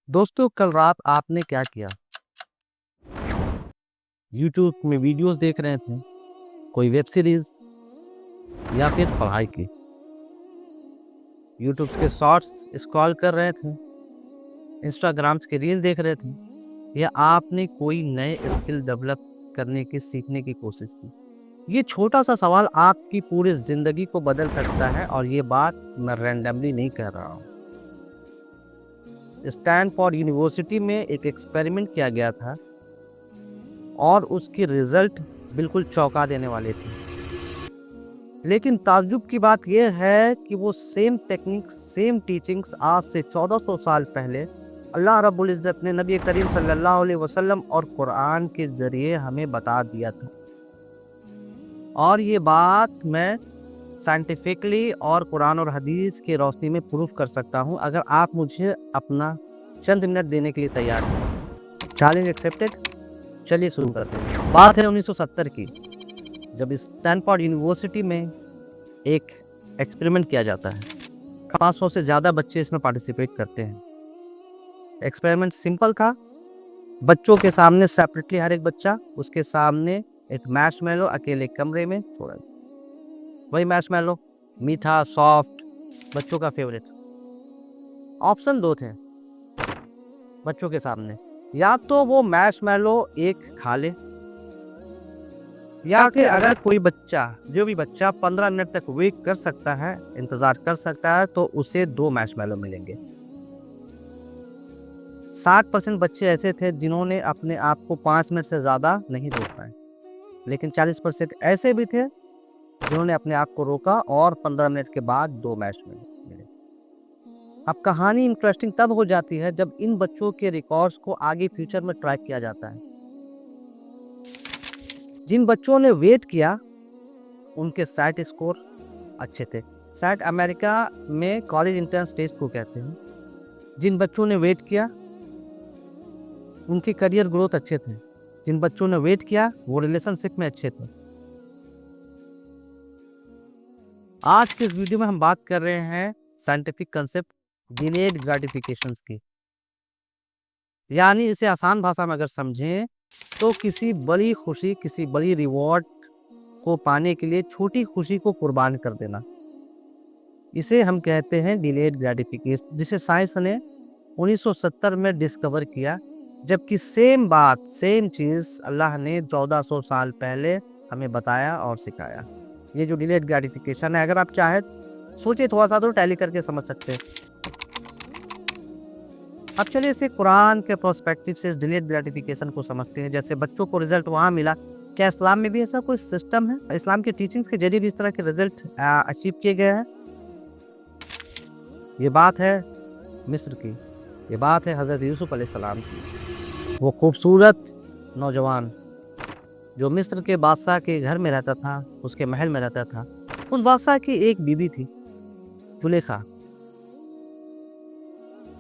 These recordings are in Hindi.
दोस्तों कल रात आपने क्या किया? यूट्यूब में वीडियोस देख रहे थे, कोई वेब सीरीज या फिर पढ़ाई की? यूट्यूब के शॉर्ट्स स्क्रॉल कर रहे थे, इंस्टाग्राम्स के रील देख रहे थे, या आपने कोई नए स्किल डेवलप करने की सीखने की कोशिश की? ये छोटा सा सवाल आपकी पूरी जिंदगी को बदल सकता है, और ये बात मैं रैंडमली नहीं कह रहा हूँ। स्टैनफोर्ड यूनिवर्सिटी में एक एक्सपेरिमेंट किया गया था और उसके रिजल्ट बिल्कुल चौंका देने वाले थे। लेकिन ताज्जुब की बात यह है कि वो सेम टेक्निक, सेम टीचिंग्स आज से 1400 साल पहले अल्लाह रब्बुल इज़्ज़त ने नबी करीम सल्लल्लाहु अलैहि वसल्लम और कुरान के ज़रिए हमें बता दिया था। और ये बात मैं साइंटिफिकली और कुरान और हदीस की रोशनी में प्रूफ कर सकता हूँ, अगर आप मुझे अपना चंद मिनट देने के लिए तैयार हैं। Challenge accepted. चलिए शुरू करते हैं। बात है 1970 की, जब स्टैनफोर्ड यूनिवर्सिटी में एक एक्सपेरिमेंट किया जाता है। 500 से ज़्यादा बच्चे इसमें पार्टिसिपेट करते हैं। एक्सपेरिमेंट सिंपल था। बच्चों के सामने सेपरेटली हर एक बच्चा, उसके सामने एक मैशमेलो अकेले कमरे में छोड़ा। वही मैशमेलो, मीठा, सॉफ्ट, बच्चों का फेवरेट। ऑप्शन दो थे बच्चों के सामने, या तो वो मैशमेलो एक खा ले, या कि अगर कोई बच्चा, जो भी बच्चा 15 मिनट तक वेट कर सकता है, इंतजार कर सकता है, तो उसे 2 मैशमेलो मिलेंगे। 60% बच्चे ऐसे थे जिन्होंने अपने आप को 5 मिनट से ज़्यादा नहीं रोक पाए, लेकिन 40% ऐसे भी थे जिन्होंने अपने आप को रोका और 15 मिनट के बाद 2 मैशमेलो मिले। अब कहानी इंटरेस्टिंग तब हो जाती है जब इन बच्चों के रिकॉर्ड्स को आगे फ्यूचर में ट्रैक किया जाता है। जिन बच्चों ने वेट किया उनके सैट स्कोर अच्छे थे। सैट अमेरिका में कॉलेज एंट्रेंस टेस्ट को कहते हैं। जिन बच्चों ने वेट किया उनकी करियर ग्रोथ अच्छे थे। जिन बच्चों ने वेट किया वो रिलेशनशिप में अच्छे थे। आज के इस वीडियो में हम बात कर रहे हैं साइंटिफिक कंसेप्ट डिलेड ग्रेटिफिकेशंस की। यानी इसे आसान भाषा में अगर समझें तो किसी बड़ी खुशी, किसी बड़ी रिवॉर्ड को पाने के लिए छोटी खुशी को कुर्बान कर देना, इसे हम कहते हैं डिलेड ग्रेटिफिकेशन, जिसे साइंस ने 1970 में डिस्कवर किया, जबकि सेम बात, सेम चीज़ अल्लाह ने 1400 साल पहले हमें बताया और सिखाया। ये जो डिलेड ग्रेटिफिकेशन है, अगर आप चाहे सोचिए थोड़ा सा तो टैली करके समझ सकते हैं। अब चलिए इसे कुरान के प्रोस्पेक्टिव से इस डिलेड ग्रेटिफिकेशन को समझते हैं। जैसे बच्चों को रिजल्ट वहाँ मिला, क्या इस्लाम में भी ऐसा कोई सिस्टम है? इस्लाम की टीचिंग्स के जरिए भी इस तरह के रिजल्ट अचीव किए गए हैं? ये बात है मिस्र की, ये बात है हज़रत यूसुफ अलैहिस्सलाम की। वो खूबसूरत नौजवान जो मिस्र के बादशाह के घर में रहता था, उसके महल में रहता था, उस बादशाह की एक बीवी थी, जुलेखा,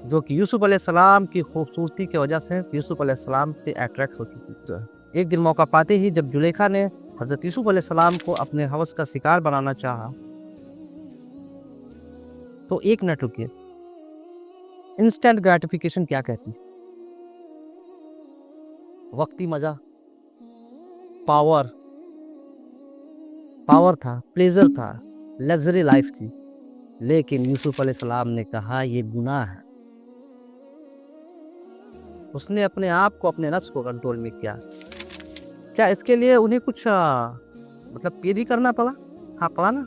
जो कि यूसुफ अलैहिस्सलाम की खूबसूरती की वजह से यूसुफ अलैहिस्सलाम से अट्रैक्ट हो चुकी थी। एक दिन मौका पाते ही जब जुलेखा ने हज़रत यूसुफ अलैहिस्सलाम को अपने हवस का शिकार बनाना चाहा, तो एक मिनट रुकिए, इंस्टेंट ग्रेटिफिकेशन क्या कहती? वक्ती मजा, पावर, पावर था, प्लेजर था, लग्जरी लाइफ थी। लेकिन यूसुफ अलैहिस्सलाम ने कहा ये गुनाह है। उसने अपने आप को, अपने नफ्स को कंट्रोल में किया। क्या इसके लिए उन्हें कुछ मतलब पे भी करना पड़ा? हाँ, पड़ा ना।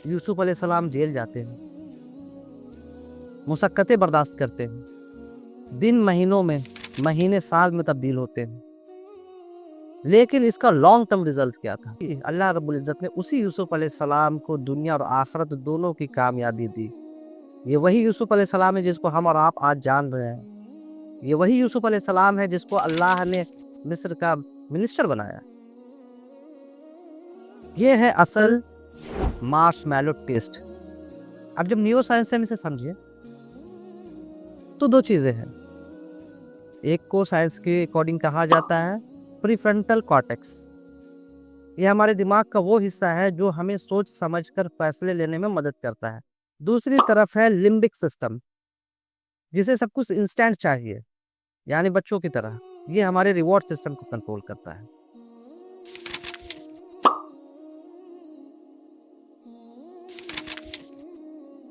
यूसुफ अलैहिस्सलाम जेल जाते हैं, मुशक्कतें बर्दाश्त करते हैं, दिन महीनों में, महीने साल में तब्दील होते हैं। लेकिन इसका लॉन्ग टर्म रिजल्ट क्या था? अल्लाह रब्बुल इज़्ज़त ने उसी यूसुफ अलैहिस्सलाम को दुनिया और आखिरत दोनों की कामयाबी दी। ये वही यूसुफ अलैहिस्सलाम है जिसको हम और आप आज जान रहे हैं। ये वही यूसुफ अलैहिस्सलाम है जिसको अल्लाह ने मिस्र का मिनिस्टर बनाया। ये है असल मार्शमैलो टेस्ट। अब जब न्यूरो साइंस से हम इसे समझिए तो दो चीज़ें हैं। एक को साइंस के अकॉर्डिंग कहा जाता है प्रीफ्रंटल कॉर्टेक्स। ये हमारे दिमाग का वो हिस्सा है जो हमें सोच समझकर फैसले लेने में मदद करता है। दूसरी तरफ है लिम्बिक सिस्टम, जिसे सब कुछ इंस्टेंट चाहिए, यानी बच्चों की तरह, ये हमारे रिवॉर्ड सिस्टम को कंट्रोल करता है।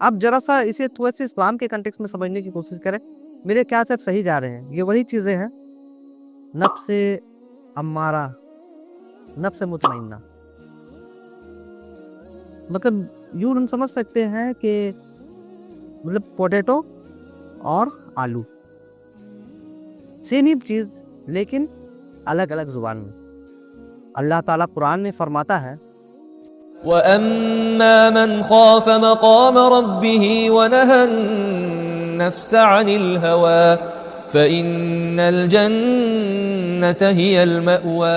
अब जरा सा इसे थोड़ा सा इस्लाम के कंटेक्स्ट में समझने की कोशिश करें। मेरे क्या से सही जा रहे हैं, ये वही चीजें हैं, नफ्से अम्मारा, नफ्से मुतमइन्ना। मतलब यूं हम समझ सकते हैं कि मतलब पोटैटो और आलू सेम ही चीज, लेकिन अलग अलग जुबान में। अल्लाह ताला कुरान में फरमाता है, वअम्मा मन खाफ मकाम रब्बिही वनहा नफ्स अनिल हवा फइन्नल जन्नत हियल मअवा।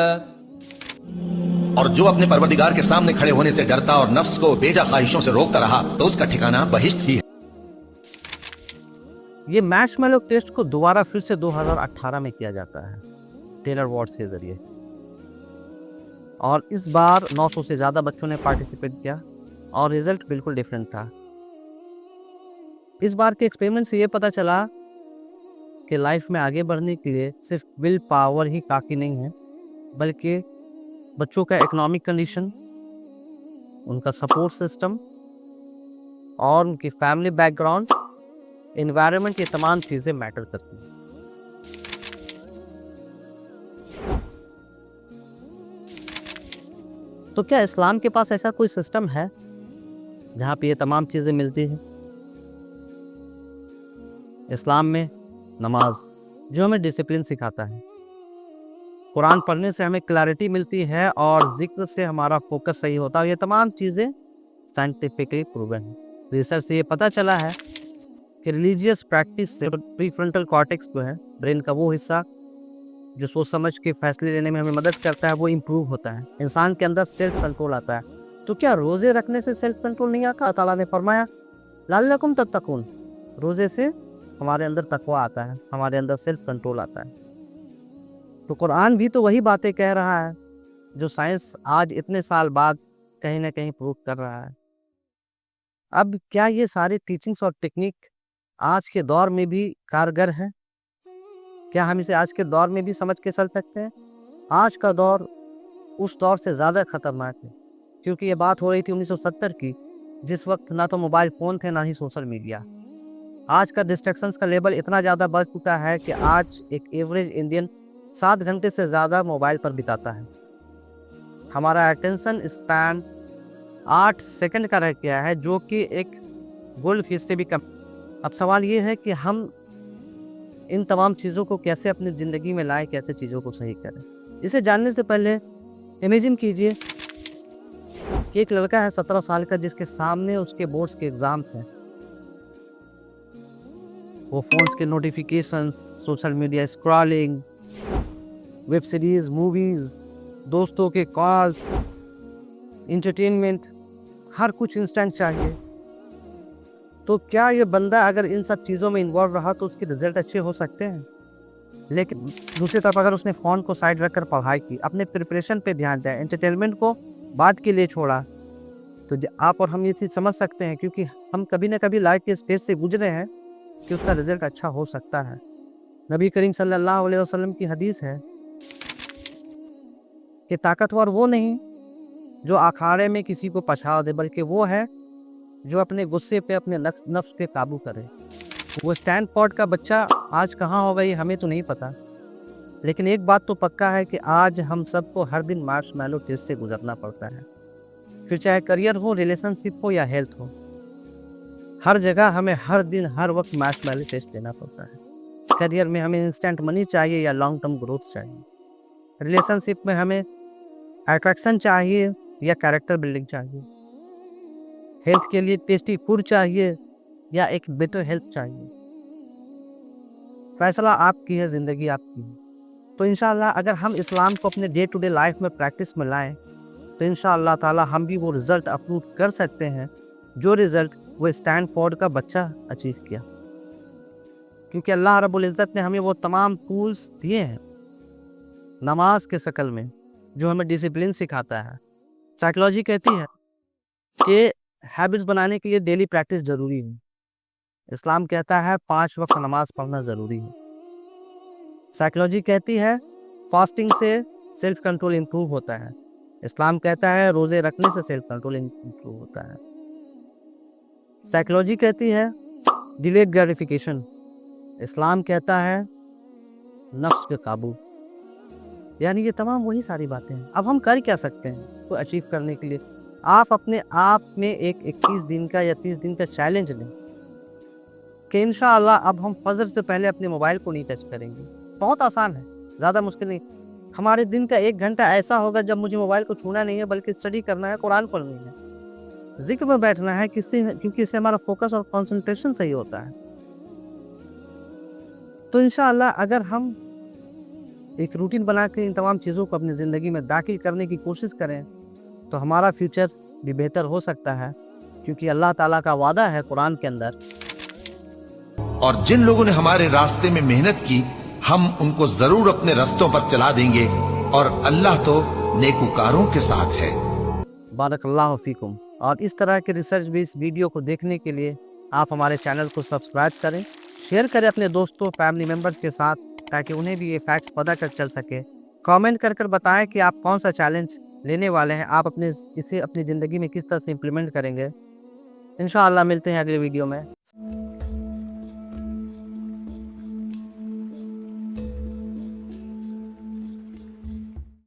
और जो अपने परवरदिगार के सामने खड़े होने से डरता और नफ्स को बेजा ख्वाहिशों से रोकता रहा तो उसका ठिकाना बहिश्त ही है। ये मैर्शमैलो टेस्ट को दोबारा फिर से 2018 में किया जाता है टेलर वॉट्स के जरिए, और इस बार 900 से ज़्यादा बच्चों ने पार्टिसिपेट किया और रिजल्ट बिल्कुल डिफरेंट था। इस बार के एक्सपेरिमेंट से ये पता चला कि लाइफ में आगे बढ़ने के लिए सिर्फ विल पावर ही काफ़ी नहीं है, बल्कि बच्चों का इकोनॉमिक कंडीशन, उनका सपोर्ट सिस्टम और उनकी फैमिली बैकग्राउंड, एनवायरनमेंट, ये तमाम चीज़ें मैटर करती हैं। तो क्या इस्लाम के पास ऐसा कोई सिस्टम है जहाँ पे ये तमाम चीज़ें मिलती हैं? इस्लाम में नमाज, जो हमें डिसिप्लिन सिखाता है, कुरान पढ़ने से हमें क्लैरिटी मिलती है और जिक्र से हमारा फोकस सही होता है। ये तमाम चीज़ें साइंटिफिकली प्रूवन है। रिसर्च से ये पता चला है कि रिलीजियस प्रैक्टिस से प्रीफ्रंटल कॉर्टेक्स जो है, ब्रेन का वो हिस्सा जो सोच समझ के फैसले लेने में हमें मदद करता है, वो इम्प्रूव होता है। इंसान के अंदर सेल्फ कंट्रोल आता है। तो क्या रोज़े रखने से सेल्फ कंट्रोल नहीं आता? अल्लाह ताला ने फरमाया लअल्लकुम तत्तकून, रोज़े से हमारे अंदर तकवा आता है, हमारे अंदर सेल्फ कंट्रोल आता है। तो कुरान भी तो वही बातें कह रहा है जो साइंस आज इतने साल बाद कहीं ना कहीं प्रूव कर रहा है। अब क्या ये सारे टीचिंग्स और टेक्निक आज के दौर में भी कारगर है? क्या हम इसे आज के दौर में भी समझ के चल सकते हैं? आज का दौर उस दौर से ज़्यादा खतरनाक है, क्योंकि ये बात हो रही थी 1970 की, जिस वक्त ना तो मोबाइल फ़ोन थे ना ही सोशल मीडिया। आज का डिस्ट्रैक्शंस का लेवल इतना ज़्यादा बढ़ चुका है कि आज एक एवरेज इंडियन 7 घंटे से ज़्यादा मोबाइल पर बिताता है। हमारा अटेंशन स्पैन 8 सेकंड का रह गया है, जो कि एक गोल्ड फिश से भी कम। अब सवाल ये है कि हम इन तमाम चीज़ों को कैसे अपनी ज़िंदगी में लाएं, कैसे चीज़ों को सही करें। इसे जानने से पहले इमेजिन कीजिए कि एक लड़का है 17 साल का, जिसके सामने उसके बोर्ड्स के एग्ज़ाम्स हैं। वो फ़ोन्स के notifications, social media scrolling, web series, movies, दोस्तों के कॉल्स, इंटरटेनमेंट, हर कुछ इंस्टेंट चाहिए। तो क्या ये बंदा अगर इन सब चीज़ों में इन्वॉल्व रहा तो उसके रिजल्ट अच्छे हो सकते हैं? लेकिन दूसरी तरफ अगर उसने फ़ोन को साइड रखकर पढ़ाई की, अपने प्रिपरेशन पे ध्यान दिया, एंटरटेनमेंट को बाद के लिए छोड़ा, तो आप और हम ये चीज़ समझ सकते हैं, क्योंकि हम कभी ना कभी लाइफ के स्टेज से गुजरे हैं, कि उसका रिजल्ट अच्छा हो सकता है। नबी करीम सल्लल्लाहु अलैहि वसल्लम की हदीस है कि ताकतवर वो नहीं जो अखाड़े में किसी को पछाड़ दे, बल्कि वो है जो अपने गुस्से पे, अपने नफ्स पे काबू करे। वो स्टैनफोर्ड का बच्चा आज कहाँ होगा ये हमें तो नहीं पता, लेकिन एक बात तो पक्का है कि आज हम सबको हर दिन मार्शमैलो टेस्ट से गुजरना पड़ता है। फिर चाहे करियर हो, रिलेशनशिप हो या हेल्थ हो, हर जगह हमें हर दिन हर वक्त मार्शमैलो टेस्ट देना पड़ता है। करियर में हमें इंस्टेंट मनी चाहिए या लॉन्ग टर्म ग्रोथ चाहिए? रिलेशनशिप में हमें अट्रैक्शन चाहिए या कैरेक्टर बिल्डिंग चाहिए? हेल्थ के लिए टेस्टी फूड चाहिए या एक बेटर हेल्थ चाहिए? फैसला आपकी है, ज़िंदगी आपकी है। तो इंशाअल्लाह अगर हम इस्लाम को अपने डे टू डे लाइफ में प्रैक्टिस में लाएं, तो इंशाअल्लाह ताला हम भी वो रिज़ल्ट अप्रूव कर सकते हैं जो रिज़ल्ट वो स्टैनफोर्ड का बच्चा अचीव किया। क्योंकि अल्लाह रब्बुल इज़्ज़त ने हमें वो तमाम टूल्स दिए हैं नमाज के शक्ल में, जो हमें डिसिप्लिन सिखाता है। साइकोलॉजी कहती है कि हैबिट्स बनाने के लिए डेली प्रैक्टिस ज़रूरी है। इस्लाम कहता है 5 वक्त नमाज पढ़ना ज़रूरी है। साइकोलॉजी कहती है फास्टिंग से सेल्फ कंट्रोल इम्प्रूव होता है। इस्लाम कहता है रोज़े रखने से सेल्फ कंट्रोल इम्प्रूव होता है। साइकोलॉजी कहती है डिलेड ग्रेटिफिकेशन। इस्लाम कहता है नफ्स पे काबू। यानी ये तमाम वही सारी बातें हैं। अब हम कर क्या सकते हैं को अचीव करने के लिए? आप अपने आप में एक 21 दिन का या 30 दिन का चैलेंज लें कि इंशाअल्लाह अब हम फजर से पहले अपने मोबाइल को नहीं टच करेंगे। बहुत आसान है, ज़्यादा मुश्किल नहीं। हमारे दिन का 1 घंटा ऐसा होगा जब मुझे मोबाइल को छूना नहीं है, बल्कि स्टडी करना है, कुरान पढ़नी है, जिक्र में बैठना है, क्योंकि इससे हमारा फोकस और कंसंट्रेशन सही होता है। तो इंशाअल्लाह अगर हम एक रूटीन बना के इन तमाम चीज़ों को अपनी ज़िंदगी में दाखिल करने की कोशिश करें तो हमारा फ्यूचर भी बेहतर हो सकता है, क्योंकि अल्लाह ताला का वादा है कुरान के अंदर। और जिन लोगों ने हमारे रास्ते में मेहनत की, हम उनको जरूर अपने रास्तों पर चला देंगे, और अल्लाह तो नेकुकारों के साथ है। बारकल्लाहु फीकुम। और इस तरह के रिसर्च भी इस वीडियो को देखने के लिए आप हमारे चैनल को सब्सक्राइब करें, शेयर करें अपने दोस्तों फैमिली मेम्बर्स के साथ, ताकि उन्हें भी ये फैक्ट्स पता कर चल सके। कमेंट कर बताएं कि आप कौन सा चैलेंज लेने वाले हैं, आप इसे अपनी ज़िंदगी में किस तरह से इम्प्लीमेंट करेंगे। इंशाअल्लाह मिलते हैं अगले वीडियो में।